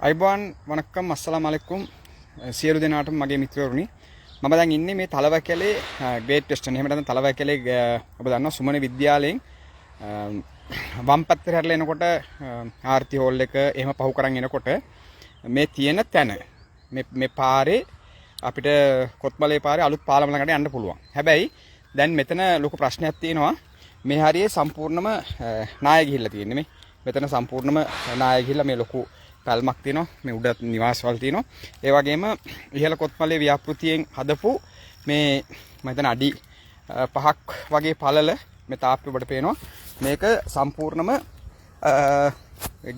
අයිබෝන් වණක්කම් අස්සලාමු අලයිකුම් සියලු දෙනාටම මගේ මිත්‍රවරුනි මම දැන් ඉන්නේ මේ තලවකැලේ ග්‍රේට් වෙස්ටර්න් එහෙම නැත්නම් තලවකැලේ ඔබ දන්නවා සුමන විද්‍යාලයෙන් වම් පැත්තට හැරලා එනකොට ආර්ති හෝල් එක එහෙම පහු කරන් එනකොට මේ තියෙන තැන මේ පාරේ අපිට කොත්මලේ පාරේ අලුත් පාලම ළඟට යන්න පුළුවන්. හැබැයි දැන් මෙතන ලොකු ප්‍රශ්නයක් තියෙනවා. මේ හරියේ සම්පූර්ණම නාය ගිහිල්ලා තියෙන්නේ මේ. මෙතන සම්පූර්ණම නාය ගිහිල්ලා මේ ලොකු පැල්මක් තියෙනවා. මේ උඩ නිවාසවල තියෙනවා. ඒ වගේම ඉහළ කොත්මලේ ව්‍යාපෘතියෙන් හදපු මේ මම හිතන අඩි 5ක් වගේ පළල මේ තාප්පේ ඔබට පේනවා. මේක සම්පූර්ණම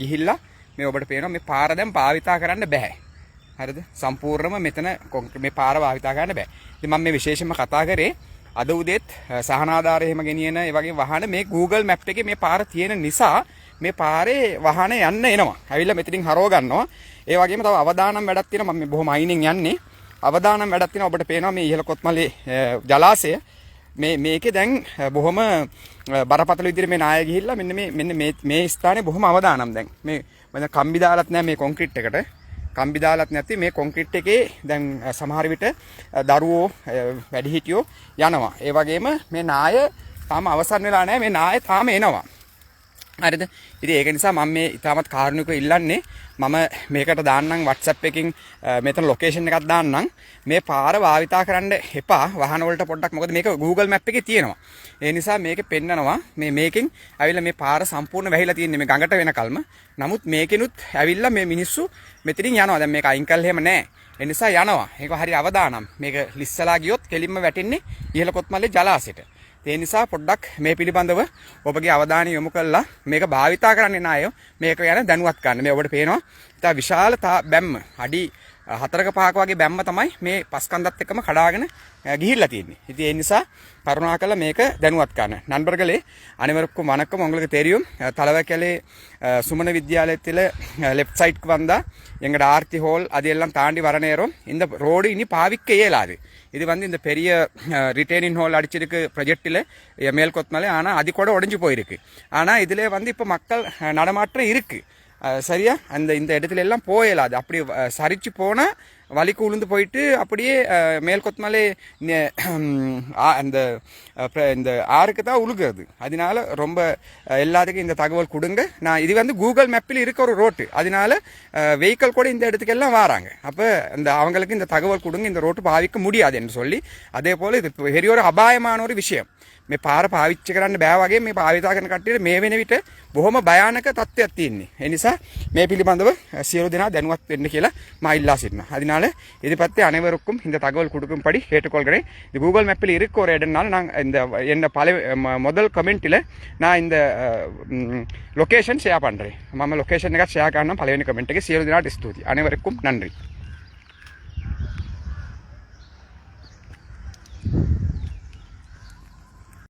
ගිහිල්ලා මේ ඔබට පේනවා මේ පාර දැන් භාවිතා කරන්න බෑ. හරිද? සම්පූර්ණම මෙතන මේ පාර භාවිතා කරන්න බෑ. ඉතින් මම මේ විශේෂයෙන්ම කතා කරේ අද උදේත් සහනාධාරය එහෙම ගෙනියන ඒ වගේ වාහන මේ Google Map එකේ මේ පාර තියෙන නිසා මේ පාරේ වාහන යන්න එනවා. ඇවිල්ලා මෙතනින් හරව ගන්නවා. ඒ වගේම තව අවදානම් වැඩක් තියෙනවා. මම මේ බොහොම අයිනෙන් යන්නේ. අවදානම් වැඩක් තියෙනවා. ඔබට පේනවා මේ ඉහළ කොත්මලේ ජලාශය. මේකේ දැන් බොහොම බරපතල විදිහට මේ නාය ගිහිල්ලා මෙන්න මේ ස්ථානේ බොහොම අවදානම් දැන්. මේ මම කම්බි දාලත් නැහැ මේ කොන්ක්‍රීට් එකට. කම්බි දාලත් නැති මේ කොන්ක්‍රීට් එකේ දැන් සමහර විට දරුවෝ වැඩිහිටියෝ යනවා. ඒ වගේම මේ නාය තාම අවසන් වෙලා නැහැ. මේ නාය තාම එනවා. හරිද? ඉතින් ඒක නිසා මම මේ ඉතාමත් කාරුණිකව ඉල්ලන්නේ මම මේකට දාන්නම් WhatsApp එකකින් මෙතන ලොකේෂන් එකක් දාන්නම් මේ පාර භාවිතා කරන්න එපා වාහන වලට පොඩ්ඩක් මොකද මේක Google Map එකේ තියෙනවා. ඒ නිසා මේකේ පෙන්නනවා මේකෙන් ඇවිල්ලා මේ පාර සම්පූර්ණ වැහිලා තියෙන්නේ මේ ගඟට වෙනකල්ම. නමුත් මේකෙනුත් ඇවිල්ලා මේ මිනිස්සු මෙතනින් යනවා. දැන් මේක අයින් කළා එහෙම නැහැ. ඒ නිසා යනවා. මේක හරි අවදානම්. මේක ලිස්සලා ගියොත් කෙලින්ම වැටෙන්නේ ඉහළ කොත්මලේ ජලාශයට. ඒ නිසා පොඩ්ඩක් මේ පිළිබඳව ඔබගේ අවධානය යොමු කළා මේක භාවිතා කරන්න අය මේක ගැන දැනුවත් ගන්න. මේ ඔබට පේනවා ඉතින් විශාල බැම්ම අඩි 4ක 5ක වගේ බැම්ම තමයි මේ පස්කන්දත් එක්කම කඩාගෙන ගිහිල්ලා තියෙන්නේ. ඉතින් ඒ නිසා කරුණාකරලා මේක දැනුවත් ගන්න. நண்பர்களே அனைவருக்கும் வணக்கம். உங்களுக்கு தெரியும் தலவக்கலே சுமன வித்யாலயத்தில் லெஃப்ட் சைடுக்கு வந்தா எங்களோட ஆர்த்தி ஹோல் அதெல்லாம் தாண்டி வர நேரம் இந்த ரோடு இனி பாவிக்க இயலாது. இது வந்து இந்த பெரிய ரிட்டேனிங் ஹோல் அடிச்சிருக்கு ப்ரொஜெக்டில் மேல்கொத்மலை. ஆனால் அது கூட உடஞ்சி போயிருக்கு. ஆனால் இதில் வந்து இப்போ மக்கள் நடமாட்டம் இருக்குது. சரியா இந்த இடத்துல எல்லாம் போயலாது. அப்படி சரிச்சு போனால் வலிக்கு உளுந்து போயிட்டு அப்படியே மேல்கொத்மலை இந்த ஆறுக்கு தான் உழுகிறது. அதனால ரொம்ப எல்லாத்துக்கும் இந்த தகவல் கொடுங்க. நான் இது வந்து கூகுள் மேப்பில் இருக்க ஒரு ரோட்டு. அதனால வெஹிக்கிள் கூட இந்த இடத்துக்கெல்லாம் வராங்க. அப்போ அவங்களுக்கு இந்த தகவல் கொடுங்க. இந்த ரோட்டு பாவிக்க முடியாது என்று சொல்லி அதே போல் இது பெரிய ஒரு அபாயமான ஒரு விஷயம். මේ පාර පාවිච්චි කරන්න බෑ වගේ මේ භාවිතා කරන කට්ටියට මේ වෙන විට බොහොම භයානක තත්ත්වයක් තියෙන්නේ. ඒ නිසා මේ පිළිබඳව සියලු දෙනා දැනුවත් වෙන්න කියලා මම ඉල්ලා සිටිනවා. அதனால இது பத்தி அனைவருக்கும் இந்த தகவல் கொடுக்கும்படி கேட்டுக்கொள்கிறேன். இந்த கூகுள் மேப்பில் இருக்க ஒரு இடம்னால நான் இந்த என்ன முதல் கமெண்ட்டில் நான் இந்த லொக்கேஷன் ஷேர் பண்ணுறேன். මම ලොකේෂන් එකක් ෂෙයා කරනවා පළවෙනි කමෙන්ට් එකේ. සියලු දෙනාට ස්තුතියි. අனைவருக்கும் நன்றி.